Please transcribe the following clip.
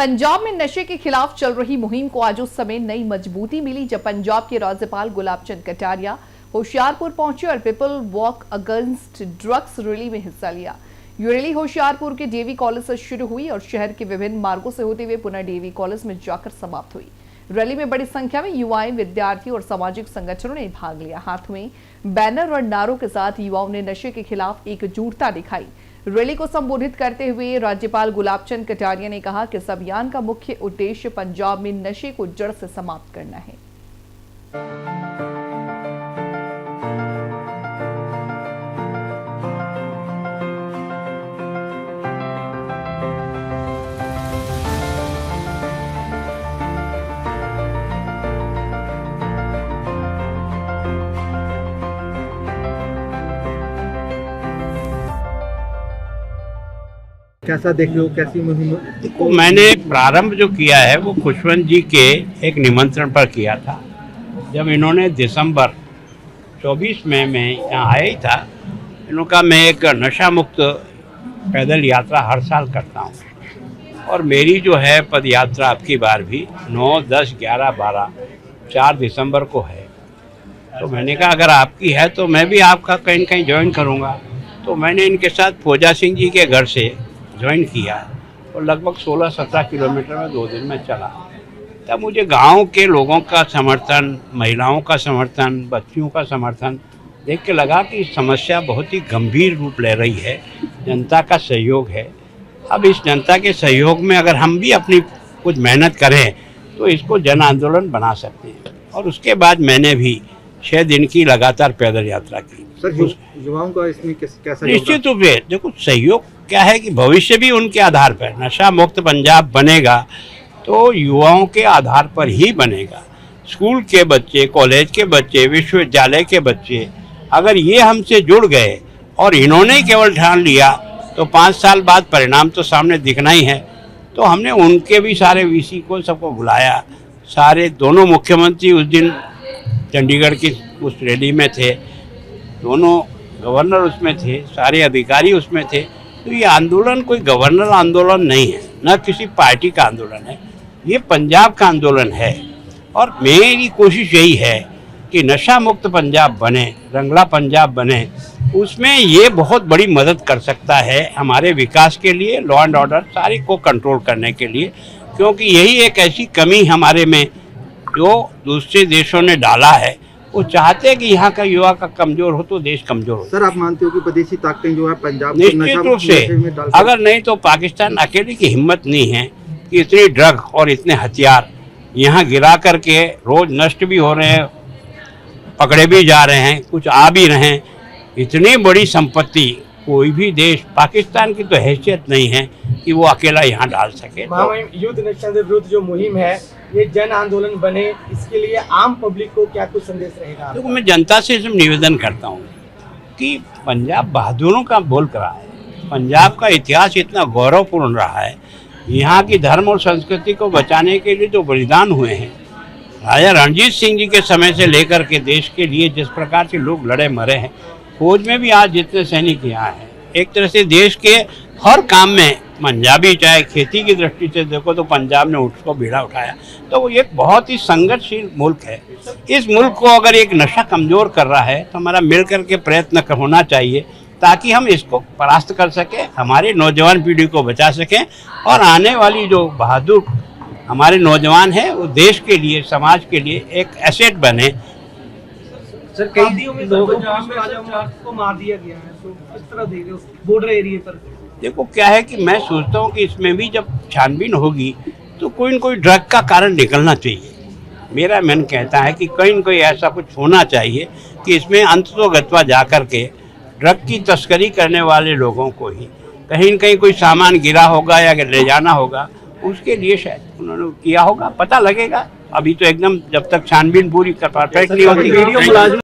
पंजाब में नशे के खिलाफ चल रही मुहिम को आज उस समय नई मजबूती मिली जब पंजाब के राज्यपाल गुलाब चंद कटारिया होशियारपुर पहुंचे और people walk against drugs rally में हिस्सा लिया। ये रैली होशियारपुर के डीएवी कॉलेज से शुरू हुई और शहर के विभिन्न मार्गों से होते हुए पुनः डीएवी कॉलेज में जाकर समाप्त हुई। रैली में बड़ी संख्या में युवाएं, विद्यार्थी और सामाजिक संगठनों ने भाग लिया। हाथ में बैनर और नारों के साथ युवाओं ने नशे के खिलाफ एकजुटता दिखाई। रैली को संबोधित करते हुए राज्यपाल गुलाब चंद कटारिया ने कहा कि इस अभियान का मुख्य उद्देश्य पंजाब में नशे को जड़ से समाप्त करना है। कैसा देख रहे हो, कैसी मुहिम? तो मैंने प्रारंभ जो किया है वो खुशवंत जी के एक निमंत्रण पर किया था। जब इन्होंने दिसंबर 24 में मैं यहाँ आया ही था, इन्होंने कहा मैं एक नशा मुक्त पैदल यात्रा हर साल करता हूँ और मेरी जो है पद यात्रा अब की बार भी 9, 10, 11, 12, 4 दिसंबर को है। तो मैंने कहा अगर आपकी है तो मैं भी आपका कहीं न कहीं ज्वाइन करूँगा। तो मैंने इनके साथ फौजा सिंह जी के घर से ज्वाइन किया और लगभग 16-17 किलोमीटर में 2 दिन में चला। तब मुझे गांव के लोगों का समर्थन, महिलाओं का समर्थन, बच्चियों का समर्थन देख के लगा कि समस्या बहुत ही गंभीर रूप ले रही है। जनता का सहयोग है। अब इस जनता के सहयोग में अगर हम भी अपनी कुछ मेहनत करें तो इसको जन आंदोलन बना सकते हैं। और उसके बाद मैंने भी 6 दिन की लगातार पैदल यात्रा की। सर, युवाओं का इसमें कैसा? निश्चित रूप से देखो, सहयोग क्या है कि भविष्य भी उनके आधार पर, नशा मुक्त पंजाब बनेगा तो युवाओं के आधार पर ही बनेगा। स्कूल के बच्चे, कॉलेज के बच्चे, विश्वविद्यालय के बच्चे अगर ये हमसे जुड़ गए और इन्होंने केवल ठान लिया तो 5 साल बाद परिणाम तो सामने दिखना ही है। तो हमने उनके भी सारे वीसी को सबको बुलाया। सारे दोनों मुख्यमंत्री उस दिन चंडीगढ़ की उस रैली में थे, दोनों गवर्नर उसमें थे, सारे अधिकारी उसमें थे। तो ये आंदोलन कोई गवर्नर आंदोलन नहीं है, न किसी पार्टी का आंदोलन है, ये पंजाब का आंदोलन है। और मेरी कोशिश यही है कि नशा मुक्त पंजाब बने, रंगला पंजाब बने। उसमें ये बहुत बड़ी मदद कर सकता है हमारे विकास के लिए, लॉ एंड ऑर्डर सारे को कंट्रोल करने के लिए। क्योंकि यही एक ऐसी कमी हमारे में जो दूसरे देशों ने डाला है। वो चाहते हैं कि यहाँ का युवा का कमजोर हो तो देश कमजोर हो। सर, आप मानते हो कि विदेशी ताकतें जो है पंजाब निश्चित रूप से, अगर नहीं तो पाकिस्तान अकेले की हिम्मत नहीं है कि इतनी ड्रग और इतने हथियार यहाँ गिरा करके रोज नष्ट भी हो रहे हैं, पकड़े भी जा रहे हैं, कुछ आ भी रहे हैं। इतनी बड़ी संपत्ति कोई भी देश, पाकिस्तान की तो हैसियत नहीं है कि वो अकेला यहाँ डाल सके। युद्ध नशा के विरुद्ध जो मुहिम है ये जन आंदोलन बने, इसके लिए आम पब्लिक को क्या कुछ संदेश रहेगा? देखो, मैं जनता से निवेदन करता हूँ कि पंजाब बहादुरों का मुल्क रहा है। पंजाब का इतिहास इतना गौरवपूर्ण रहा है। यहाँ की धर्म और संस्कृति को बचाने के लिए जो बलिदान हुए हैं, राजा रणजीत सिंह जी के समय से लेकर के देश के लिए जिस प्रकार से लोग लड़े मरे हैं, फौज में भी आज जितने सैनिक यहाँ हैं, एक तरह से देश के हर काम में पंजाबी, चाहे खेती की दृष्टि से देखो तो पंजाब ने उसको बीड़ा उठाया। तो वो एक बहुत ही संघर्षशील मुल्क है। इस मुल्क को अगर एक नशा कमजोर कर रहा है तो हमारा मिलकर के प्रयत्न होना चाहिए ताकि हम इसको परास्त कर सकें, हमारे नौजवान पीढ़ी को बचा सकें और आने वाली जो बहादुर हमारे नौजवान हैं वो देश के लिए, समाज के लिए एक एसेट बने। सर, कई लोगों को मार दिया गया है, तो किस तरह देख रहे हो बॉर्डर एरिया पर? देखो, क्या है कि मैं सोचता हूँ कि इसमें भी जब छानबीन होगी तो कोई न कोई ड्रग का कारण निकलना चाहिए। मेरा मन कहता है कि कहीं न कोई ऐसा कुछ होना चाहिए कि इसमें अंततोगत्वा जा कर के ड्रग की तस्करी करने वाले लोगों को ही कहीं न कहीं कोई सामान गिरा होगा या ले जाना होगा, उसके लिए शायद उन्होंने किया होगा, पता लगेगा। अभी तो एकदम जब तक छानबीन पूरी परफेक्ट नहीं होगी।